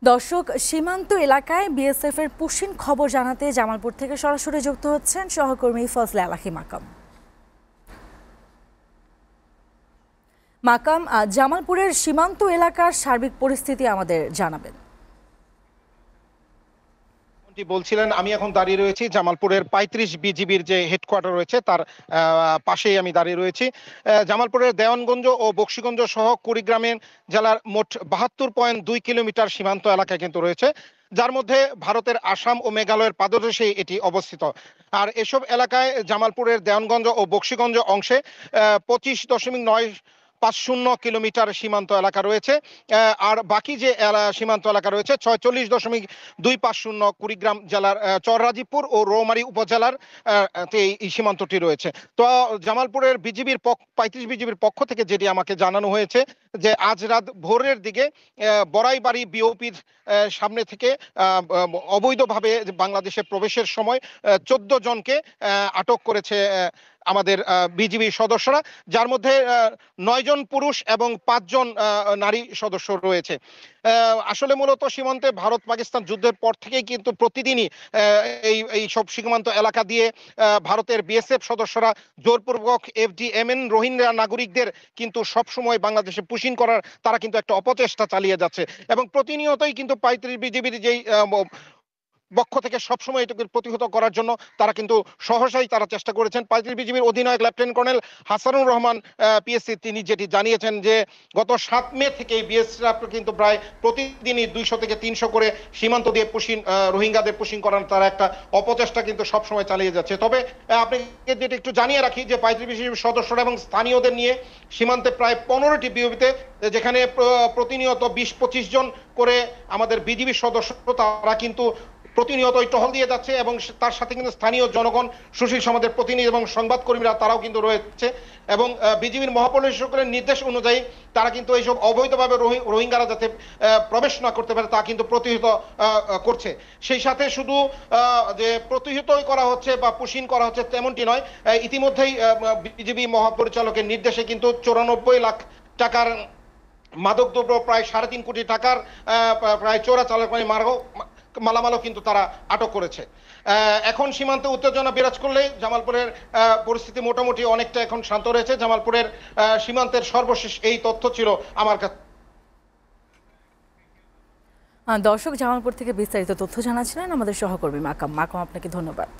দর্শক, সীমান্ত এলাকায় বিএসএফ এর পুশিন খবর জানাতে জামালপুর থেকে সরাসরি যুক্ত হচ্ছেন সহকর্মী ফজলে আলাহি মাকাম। মাকাম, জামালপুরের সীমান্ত এলাকার সার্বিক পরিস্থিতি আমাদের জানাবেন। বলছিলেন, আমি এখন দাঁড়িয়ে রয়েছি জামালপুরের ৩৫ বিজিবির যে হেডকোয়ার্টার রয়েছে তার পাশেই আমি দাঁড়িয়ে রয়েছি। জামালপুরের দেওয়ানগঞ্জ ও বকশীগঞ্জ সহ কুড়িগ্রামের জেলার মোট ৭২.২ কিলোমিটার সীমান্ত এলাকায় কিন্তু রয়েছে, যার মধ্যে ভারতের আসাম ও মেঘালয়ের পাদদেশে এটি অবস্থিত। আর এসব এলাকায় জামালপুরের দেওয়ানগঞ্জ ও বকশীগঞ্জ অংশে ২৫.৯৫০ কিলোমিটার সীমান্ত এলাকা রয়েছে। আর বাকি যে সীমান্ত এলাকা রয়েছে ৪৬.২৫০ কুড়িগ্রাম জেলার চররাজীবপুর ও রৌমারী উপজেলার এই সীমান্তটি রয়েছে। তো জামালপুরের ৩৫ বিজিবির পক্ষ থেকে যেটি আমাকে জানানো হয়েছে যে আজ রাত ভোরের দিকে বড়াইবাড়ি বিওপির সামনে থেকে অবৈধভাবে বাংলাদেশে প্রবেশের সময় ১৪ জনকে আটক করেছে আমাদের বিজিবি সদস্যরা, যার মধ্যে ৯ জন পুরুষ এবং ৫ জন নারী সদস্য রয়েছে। আসলে মূলত সীমান্তে ভারত পাকিস্তান যুদ্ধের পর থেকেই কিন্তু প্রতিদিনই এই সব সীমান্ত এলাকা দিয়ে ভারতের বিএসএফ সদস্যরা জোরপূর্বক FDMN রোহিঙ্গা নাগরিকদের কিন্তু সবসময় বাংলাদেশে পুশিং করার তারা কিন্তু একটা অপচেষ্টা চালিয়ে যাচ্ছে এবং প্রতিনিয়তই কিন্তু ৩৫ বিজিবির যেই পক্ষ থেকে সবসময় এটাকে প্রতিহত করার জন্য তারা কিন্তু সহসাই তারা চেষ্টা করেছেন। ৩৫ বিজিবির অধিনায়ক lieutenant colonel Hasanur Rahman PSC তিনি যেটি জানিয়েছেন যে গত ৭ মে থেকে বিএসএফ কিন্তু প্রায় প্রতিদিনই ২০০ থেকে ৩০০ করে সীমান্ত দিয়ে রোহিঙ্গাদের পুশিং করার তারা একটা অপচেষ্টা কিন্তু সবসময় চালিয়ে যাচ্ছে। তবে আপনাকে যেটা একটু জানিয়ে রাখি যে ৩৫ বিজিবির সদস্যরা এবং স্থানীয়দের নিয়ে সীমান্তে প্রায় ১৫টি বিওপিতে, যেখানে প্রতিনিয়ত ২০-২৫ জন করে আমাদের বিজিবি সদস্য তারা কিন্তু প্রতিনিয়তই টহল দিয়ে যাচ্ছে এবং তার সাথে কিন্তু স্থানীয় জনগণ, সুশীল সমাজের প্রতিনিধি এবং সংবাদকর্মীরা তারাও কিন্তু রয়েছে এবং বিজিবির মহাপরিদর্শকের নির্দেশ অনুযায়ী তারা কিন্তু এইসব অবৈধভাবে রোহিঙ্গারা যাতে প্রবেশ না করতে পারে তা কিন্তু প্রতিহত করছে। সেই সাথে শুধু যে প্রতিহতই করা হচ্ছে বা পুশিং করা হচ্ছে তেমনটি নয়, ইতিমধ্যেই বিজিবি মহাপরিচালকের নির্দেশে কিন্তু ৯৪ লাখ টাকার মাদকদ্রব্য, প্রায় ৩.৫ কোটি টাকার প্রায় চোরাচালানি মালামালও কিন্তু তারা আটক করেছে। এখন সীমান্তে উত্তেজনা বিরাজ করলে জামালপুরের পরিস্থিতি মোটামুটি অনেকটা এখন শান্ত রয়েছে। জামালপুরের সীমান্তের সর্বশেষ এই তথ্য ছিল আমার কাছে। দর্শক, জামালপুর থেকে বিস্তারিত তথ্য জানাচ্ছিলেন আমাদের সহকর্মী মাকাম। আপনাকে ধন্যবাদ।